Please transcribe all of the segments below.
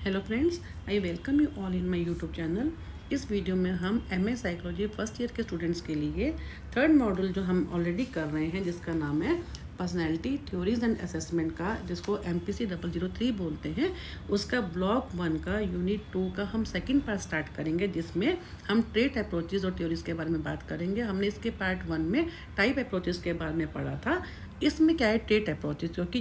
Hello friends, I welcome you all in my YouTube channel. इस video में हम MA psychology first year के students के लिए थर्ड मॉड्यूल जो हम ऑलरेडी कर रहे हैं, जिसका नाम है पर्सनैलिटी थ्योरीज एंड असेसमेंट का, जिसको MPC 003 बोलते हैं, उसका ब्लॉक 1 का यूनिट 2 का हम सेकंड पार्ट स्टार्ट करेंगे, जिसमें हम ट्रेट अप्रोचेज और थ्योरीज के बारे में बात करेंगे। हमने इसके पार्ट 1 में टाइप अप्रोचेज के बारे में पढ़ा था। इसमें क्या है, ट्रेट अप्रोचेज, क्योंकि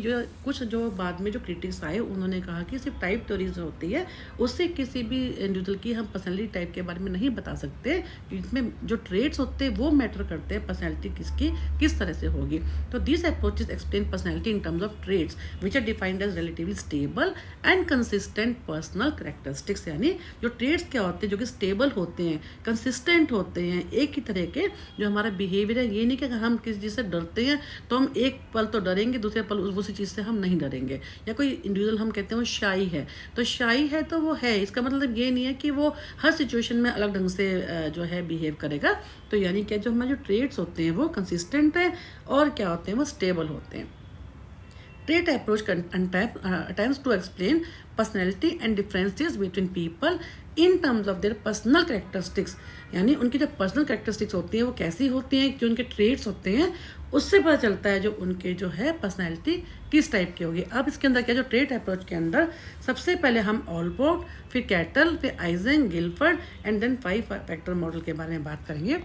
जो बाद में जो क्रिटिक्स आए उन्होंने कहा कि सिर्फ टाइप थ्योरीज होती है, उससे किसी भी इंडिविजुअल की हम पर्सनैलिटी टाइप के बारे में नहीं बता सकते। इसमें जो ट्रेट्स होते हैं वो मैटर करते हैं, पर्सनैलिटी किसकी किस तरह से होगी। तो this approaches explain personality in terms of traits which are defined as relatively stable and consistent personal characteristics. यानी जो ट्रेट्स क्या होते हैं, जो कि स्टेबल होते हैं, कंसिस्टेंट होते हैं, एक ही तरह के जो हमारा बिहेवियर है। ये नहीं कि अगर हम किसी चीज़ से डरते हैं तो हम एक पल तो डरेंगे, दूसरे पल उसी चीज़ से हम नहीं डरेंगे। या कोई इंडिविजुअल हम कहते हैं वो शाई है, तो शाई है तो वो है, इसका मतलब ये नहीं है कि वो हर सिचुएशन में अलग ढंग से जो है बिहेव करेगा। तो यानी क्या, जो हमारे जो ट्रेट्स होते हैं वो कंसिस्टेंट हैं और क्या होते हैं, वो स्टेबल होते हैं। Trait approach attempts to explain personality and differences between people in terms of their personal characteristics। यानी उनकी जो पर्सनल कैरेक्टरिस्टिक्स होती हैं वो कैसी होती हैं, जो उनके ट्रेट्स होते हैं उससे पता चलता है जो उनके जो है पर्सनैलिटी किस टाइप की होगी। अब इसके अंदर क्या, जो ट्रेट अप्रोच के अंदर सबसे पहले हम ऑलपोर्ट, फिर कैटल, फिर Eysenck, Guilford and then 5 factor model के बारे में बात करेंगे।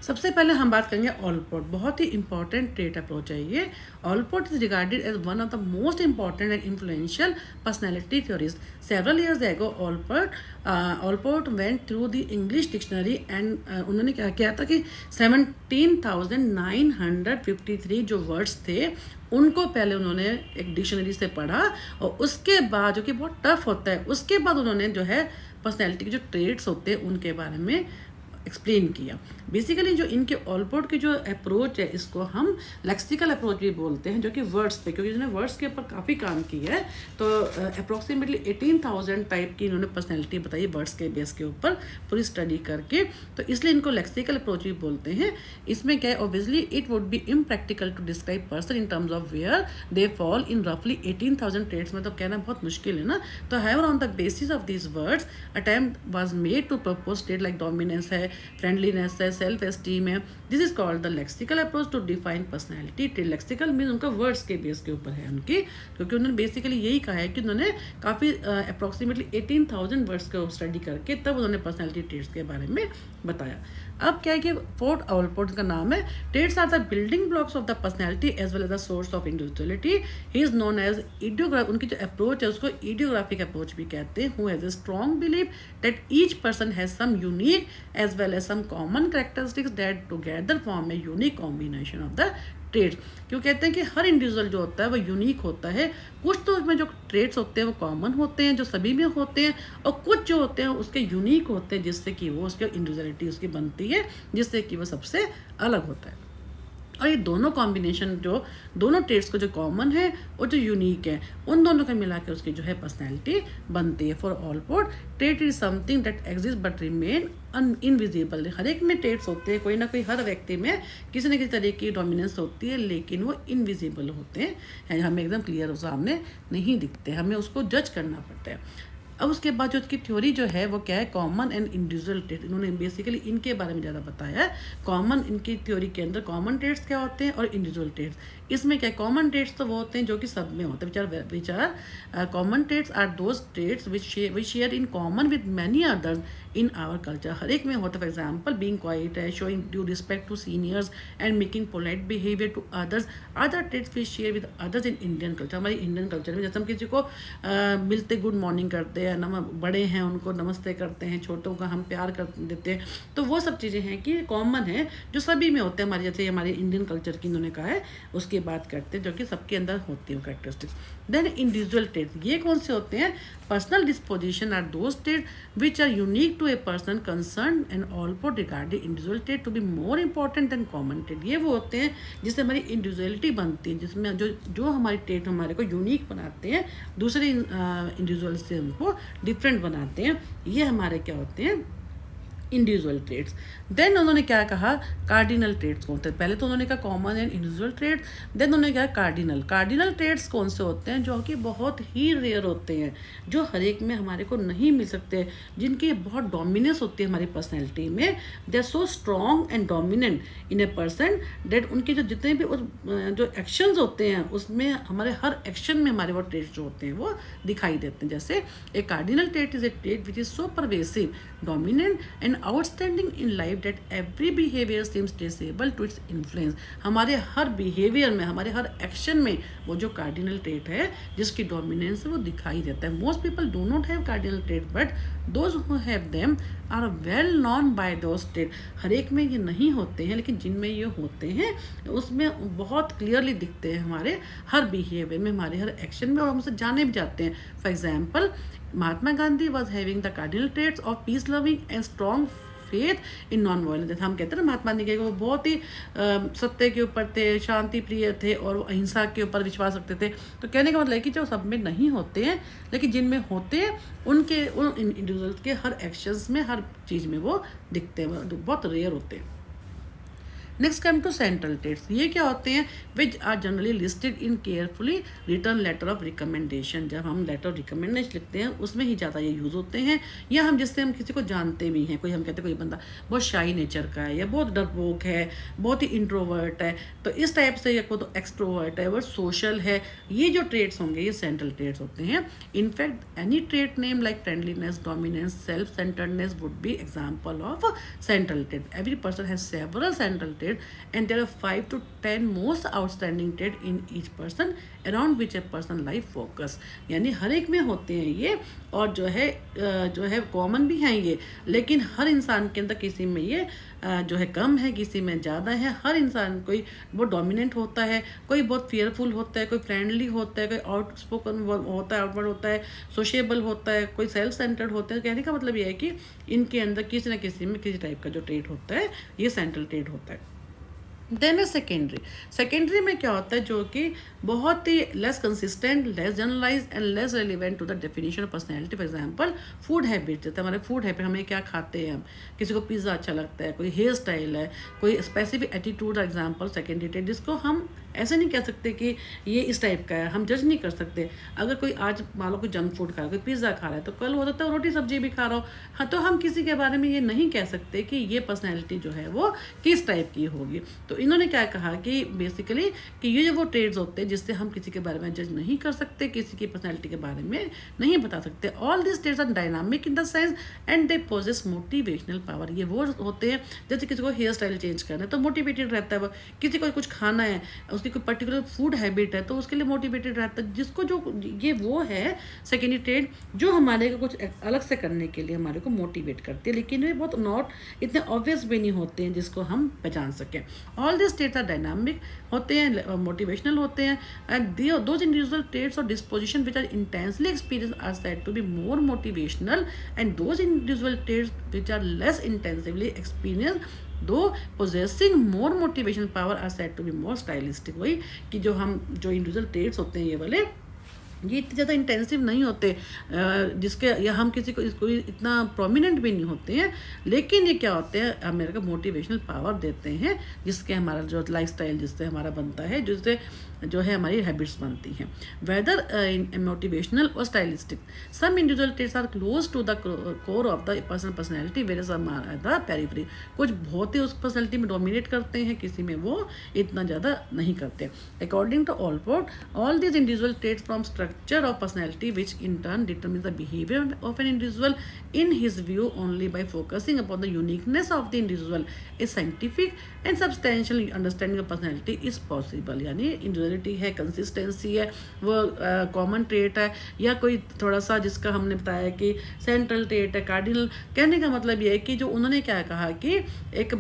सबसे पहले हम बात करेंगे ऑलपोर्ट। बहुत ही इंपॉर्टेंट ट्रेट अप्रोच है ये। Allport is regarded as one of the most important and influential personality theories. Several years ago Allport went through the English dictionary and उन्होंने क्या किया था कि 17,953 जो वर्ड्स थे उनको पहले उन्होंने एक डिक्शनरी से पढ़ा, और उसके बाद, जो कि बहुत टफ होता है, उसके बाद उन्होंने जो है पर्सनैलिटी के जो ट्रेट्स होते हैं उनके बारे में एक्सप्लेन किया। बेसिकली जो इनके ऑलपोर्ट की जो अप्रोच है, इसको हम लेक्सिकल अप्रोच भी बोलते हैं, जो कि वर्ड्स पे, क्योंकि इन्होंने वर्ड्स के ऊपर काफ़ी काम किया है। तो अप्रोक्सीमेटली 18,000 टाइप की इन्होंने पर्सनैलिटी बताई वर्ड्स के बेस के ऊपर पूरी स्टडी करके, तो इसलिए इनको लेक्सिकल अप्रोच भी बोलते हैं। इसमें क्या है, obviously it would be impractical to describe person in terms of where they fall in रफली 18,000 ट्रेट्स में, तो कहना बहुत मुश्किल है ना। तो however on the basis of these words attempt was made to propose state like dominance है, फ्रेंडलीनेस है, सेल्फ एस्टीम है। This is called the lexical approach to define personality. Lexical mean उनका वर्ड्स के बेस के ऊपर है उनकी, क्योंकि उन्होंने बेसिकली यही कहा है कि उन्होंने काफ़ी अप्रोक्सीमेटली 18,000 वर्ड्स को स्टडी करके तब उन्होंने पर्सनैलिटी ट्रेट्स के बारे में बताया। अब क्या है कि फोर्थ ऑलपोर्ट का नाम है traits are the building blocks of the personality as well as the source of individuality. He is known as idiograph. उनकी जो अप्रोच है उसको इडियोग्राफिक अप्रोच भी कहते हैं। Who has a strong believe that each person has some unique as well as some common characteristics that together form a unique combination of the traits. क्यों कहते हैं कि हर इंडिविजुअल जो होता है वो यूनिक होता है। कुछ तो उसमें जो ट्रेट्स होते हैं वो कॉमन होते हैं, जो सभी में होते हैं, और कुछ जो होते हैं उसके यूनिक होते हैं, जिससे कि वो उसकी इंडिविजुअलिटी उसकी बनती है, जिससे कि वो सबसे अलग होता है। और ये दोनों कॉम्बिनेशन, जो दोनों ट्रेट्स को जो कॉमन है और जो यूनिक है, उन दोनों को मिला के उसकी जो है पर्सनैलिटी बनती है। For Allport trait is something that exist but remain invisible. हर एक में ट्रेट्स होते हैं, कोई ना कोई हर व्यक्ति में किसी न किसी तरह की डोमिनेंस होती है, लेकिन वो इनविजिबल होते हैं, हमें एकदम क्लियर सामने नहीं दिखते, हमें उसको जज करना पड़ता है। अब उसके बाद जो उसकी थ्योरी जो है वो क्या है, कॉमन एंड इंडिविजुअल ट्रेट। इन्होंने बेसिकली इनके बारे में ज़्यादा बताया है। कॉमन, इनकी थ्योरी के अंदर कॉमन ट्रेट्स क्या होते हैं और इंडिविजुअल ट्रेट्स। इसमें क्या, कॉमन ट्रेट्स तो वो होते हैं जो कि सब में होते हैं, which are common traits are those traits which share in common with many others in our culture. हर एक में होता है। फॉर एग्जाम्पल बीइंग क्वाइट है, showing due respect to seniors and making polite behaviour to others. Other traits which share with others in Indian culture. हमारी Indian culture में जैसे हम किसी को मिलते गुड मॉर्निंग करते हैं, बड़े हैं उनको नमस्ते करते हैं, छोटों का हम प्यार कर देते हैं, तो वो सब चीज़ें हैं कि कॉमन है, जो सभी में होते हैं। हमारे जैसे हमारे इंडियन कल्चर की इन्होंने कहा है उसकी बात करते हैं, जो कि सबके अंदर होती है कैरेक्टरिस्टिक्स। देन इंडिविजुअल ट्रेट्स, ये कौन से होते हैं, personal disposition are those trait which are unique to a person concern and Allport regarding individual trait to be more important than common trait. ये वो होते हैं जिससे हमारी इंडिविजुअलिटी बनती है, जिसमें जो हमारी ट्रेट हमारे को यूनिक बनाते हैं, दूसरे इंडिविजुअल से उनको डिफरेंट बनाते हैं, ये हमारे क्या होते हैं, इंडिविजुअल ट्रेड्स। देन उन्होंने क्या कहा, कार्डिनल ट्रेड्स कौन थे। पहले तो उन्होंने कहा common and individual traits, then उन्होंने कहा कार्डिनल। कार्डिनल ट्रेड्स कौन से होते हैं, जो कि बहुत ही रेयर होते हैं, जो हर एक में हमारे को नहीं मिल सकते, जिनकी बहुत डोमिनेंस होती है हमारी पर्सनैलिटी में। They are so strong and dominant in a person that उनके जो जितने भी जो एक्शंस होते हैं उसमें हमारे हर एक्शन में हमारे वो ट्रेड्स जो होते हैं वो दिखाई देते हैं। जैसे a cardinal trait is a trait which is so pervasive, dominant and outstanding in life that every behaviour seems traceable to its influence. हमारे हर बिहेवियर में, हमारे हर एक्शन में वो जो कार्डिनल ट्रेट है जिसकी डोमिनेंस है वो दिखाई देता है। Most people do not have cardinal trait but those who have them are well known by those trait. हर एक में ये नहीं होते हैं, लेकिन जिनमें ये होते हैं उसमें बहुत क्लियरली दिखते हैं हमारे हर बिहेवियर में, हमारे हर एक्शन में, और हम उसे जाने भी जाते हैं। For example, Mahatma Gandhi was having the cardinal traits of peace loving and strong faith in non violence. जैसे हम कहते हैं ना, महात्मा गांधी के वो बहुत ही सत्य के ऊपर थे, शांति प्रिय थे और अहिंसा के ऊपर विश्वास रखते थे। तो कहने का मतलब है कि जो सब में नहीं होते हैं, लेकिन जिनमें होते हैं उनके उन इंडिविजुअल्स के हर एक्शंस में, हर चीज़ में वो दिखते हैं, बहुत रेयर होते हैं। Next come to central traits. ये क्या होते हैं, which are generally listed in carefully written letter of recommendation. जब हम लेटर ऑफ रिकमेंडेशन लिखते हैं उसमें ही ज़्यादा ये यूज़ होते हैं, या हम जिससे हम किसी को जानते भी हैं, कोई हम कहते हैं कोई बंदा बहुत शाई नेचर का है, या बहुत डरपोक है, बहुत ही इंट्रोवर्ट है, तो इस टाइप से, या कोई तो एक्सट्रोवर्ट है, वो सोशल है, ये जो ट्रेड्स होंगे ये सेंट्रल ट्रेड्स होते हैं। In fact any trade name like friendliness, dominance, self centredness would be example of central trade. Every person has several central and there are 5 to 10 most outstanding trait in each person around which a person life focus। यानी हर एक में होते हैं ये, और जो है common भी हैं ये, लेकिन हर इंसान के अंदर किसी में ये जो है कम है, किसी में ज़्यादा है। हर इंसान कोई बहुत डोमिनेंट होता है, कोई बहुत फियरफुल होता है, कोई फ्रेंडली होता है, कोई आउटस्पोकन होता है, आउटवर्ड होता है, सोशेबल होता है, कोई सेल्फ सेंटर्ड होता है। कहने का मतलब ये है कि इनके अंदर किसी न किसी में किसी टाइप का जो ट्रेट होता है ये सेंट्रल ट्रेट होता है। देन है सेकेंडरी। सेकेंडरी में क्या होता है, जो कि बहुत ही less consistent, less generalise and less relevant to the definition of personality. For example, food habit, जैसे हमारे फूड हैबिट, हमें क्या खाते हैं, हम किसी को पिज़्ज़ा अच्छा लगता है, कोई हेयर स्टाइल है, कोई specific attitude, example secondary trait, जिसको हम ऐसे नहीं कह सकते कि ये इस टाइप का है, हम जज नहीं कर सकते। अगर कोई आज मान लो कोई जंक फूड खा रहा है, कोई पिज़्ज़ा खा रहा है, तो कल हो सकता है रोटी सब्जी भी खा रहा हो। हाँ, तो हम किसी के बारे में ये नहीं कह सकते कि ये पर्सनैलिटी जो है वो किस टाइप की होगी। तो इन्होंने क्या कहा कि बेसिकली कि ये जो वो ट्रेड्स होते हैं जिससे हम किसी के बारे में जज नहीं कर सकते, किसी की पर्सनैलिटी के बारे में नहीं बता सकते। All this traits are dynamic in the sense and they possess motivational power. ये वो होते हैं, जैसे किसी को हेयर स्टाइल चेंज करना है तो मोटिवेटेड रहता है वो, किसी को कुछ खाना है, उसकी कोई पर्टिकुलर फूड हैबिट है तो उसके लिए मोटिवेटेड रहता है। जिसको जो ये वो है सेकेंडरी ट्रेड जो हमारे को कुछ अलग से करने के लिए हमारे को मोटिवेट करती है, लेकिन वे बहुत नॉट इतने ऑब्वियस भी नहीं होते हैं जिसको हम पहचान सकें। All this traits are dynamic होते हैं, मोटिवेशनल होते हैं, and those individual traits or disposition which are intensely experience are said to be more motivational, and those individual traits which are less intensively experience though possessing more motivation power are said to be more stylistic. वही कि जो individual trades होते हैं ये वाले, ये इतने ज़्यादा इंटेंसिव नहीं होते, जिसके या हम किसी को कोई इतना प्रोमिनेंट भी नहीं होते हैं, लेकिन ये क्या होते हैं, हमें को मोटिवेशनल पावर देते हैं, जिसके हमारा जो लाइफस्टाइल जिससे हमारा बनता है, जिससे जो है हमारी हैबिट्स बनती हैं। वेदर मोटिवेशनल और stylistic, some individual traits are close to the core of the personality, where some are the periphery. कुछ बहुत ही उस पर्सनैलिटी में डोमिनेट करते हैं, किसी में वो इतना ज़्यादा नहीं करते। According to Allport, all these individual traits from structure of personality which in turn determines the behavior of an individual in his view only by focusing upon the uniqueness of the individual, a scientific and substantial understanding of personality is possible। यानी individuality है, consistency है, वो common trait है, या कोई थोड़ा सा जिसका हमने बताया कि सेंट्रल ट्रेट है, कार्डिनल। कहने का मतलब ये है कि जो उन्होंने क्या कहा कि एक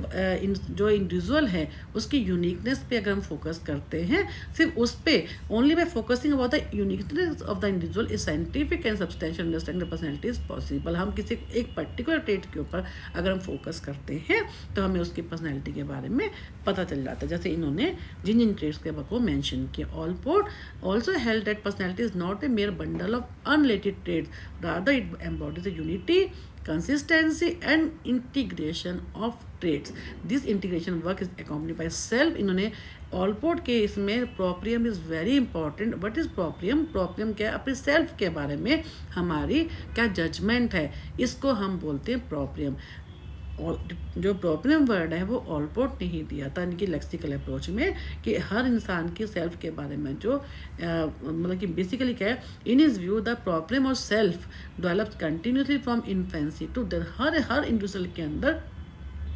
जो इंडिविजुअल है उसकी यूनिकनेस पे अगर हम फोकस करते हैं, सिर्फ उस पर only by focusing about the uniqueness of the individual is scientific and substantial understanding of personality is possible। हम किसी एक पर्टिकुलर ट्रेट के ऊपर अगर हम फोकस करते हैं तो हमें उसकी पर्सनैलिटी के बारे में पता चल जाता है। जैसे इन्होंने जिन जिन ट्रेट्स के बारे को मेंशन किया। Allport also held that personality is not a mere bundle of unrelated traits, rather it embodies the unity consistency and integration of traits. This integration work is accompanied by self. इन्होंने Allport के इसमें proprium is very important. What is proprium? Proprium क्या है? अपने self के बारे में हमारी क्या जजमेंट है, इसको हम बोलते हैं प्रोप्रियम। और जो प्रोप्रियम वर्ड है वो ऑलपोर्ट ने ही दिया था इनकी लेक्सिकल अप्रोच में, कि हर इंसान की सेल्फ के बारे में जो मतलब कि बेसिकली क्या है, in his view the proprium और self develops continuously from infancy to death. हर इंडिविजुअल के अंदर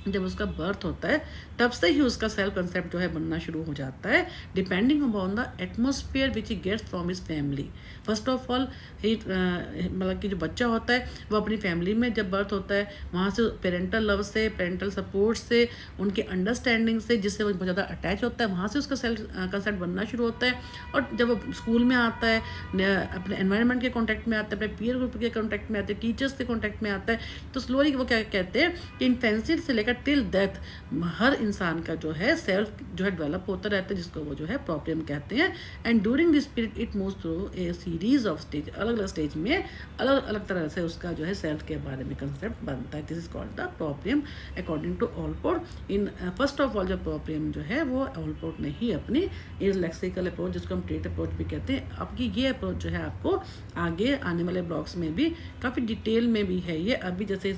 जब उसका बर्थ होता है तब से ही उसका सेल्फ कंसेप्ट जो है बनना शुरू हो जाता है, depending upon the atmosphere which he gets from his family. First of all he मतलब कि जो बच्चा होता है वो अपनी फैमिली में जब बर्थ होता है, वहाँ से पेरेंटल लव से, पेरेंटल सपोर्ट से, उनके अंडरस्टैंडिंग से, जिससे वो बहुत ज़्यादा अटैच होता है, वहाँ से उसका सेल्फ कंसेप्ट बनना शुरू होता है। और जब वो स्कूल में आता है, अपने एनवायरनमेंट के कॉन्टैक्ट में आता है, अपने पीयर ग्रुप के कॉन्टैक्ट में आते हैं, टीचर्स के कॉन्टैक्ट में आता है, तो स्लोली वो क्या कहते हैं कि इन्फेंसी से लेकर टिल डेथ हर इंसान का जो है सेल्फ जो है डेवलप होता रहता है, जिसको वो जो है प्रोप्रियम कहते हैं। And during this period it moves through a series of stage. अलग अलग स्टेज में अलग अलग तरह से उसका जो है सेल्फ के बारे में कंसेप्ट बनता है। This is called the proprium according to Allport. इन फर्स्ट ऑफ ऑल जो प्रोप्रियम जो है वो ऑलपोर्ट ने ही अपनी इस लेक्सिकल अप्रोच, जिसको हम ट्रेट अप्रोच भी कहते हैं, आपकी ये अप्रोच जो है आपको आगे आने वाले ब्लॉग्स में भी काफ़ी डिटेल में भी है। ये अभी जैसे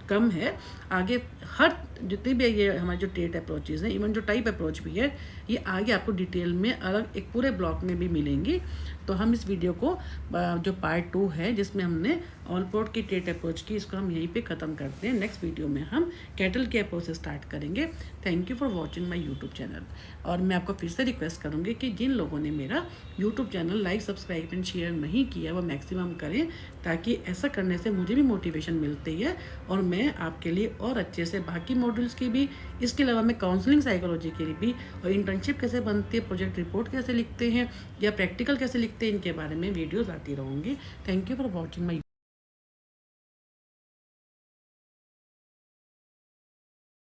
कम है, आगे हर जितनी भी ये हमारे जो ट्रेट अप्रोचेज़ हैं, इवन जो टाइप अप्रोच भी है, ये आगे आपको डिटेल में अलग एक पूरे ब्लॉक में भी मिलेंगी। तो हम इस वीडियो को जो पार्ट 2 है जिसमें हमने ऑलपोर्ट की ट्रेट अप्रोच की, इसको हम यहीं पे ख़त्म करते हैं। नेक्स्ट वीडियो में हम कैटल के अप्रोच से स्टार्ट करेंगे। Thank you for watching my YouTube channel. और मैं आपको फिर से रिक्वेस्ट करूँगी कि जिन लोगों ने मेरा YouTube channel like, subscribe and share नहीं किया वो मैक्सिमम करें, ताकि ऐसा करने से मुझे भी मोटिवेशन मिलती है और मैं आपके लिए और अच्छे से बाकी मॉड्यूल्स की भी, इसके अलावा मैं काउंसलिंग साइकोलॉजी के लिए भी, और इंटर्नशिप कैसे बनती है, प्रोजेक्ट रिपोर्ट कैसे लिखते हैं या प्रैक्टिकल कैसे लिखते हैं, इनके बारे में वीडियोज़ आती रहूँगी। Thank you for watching my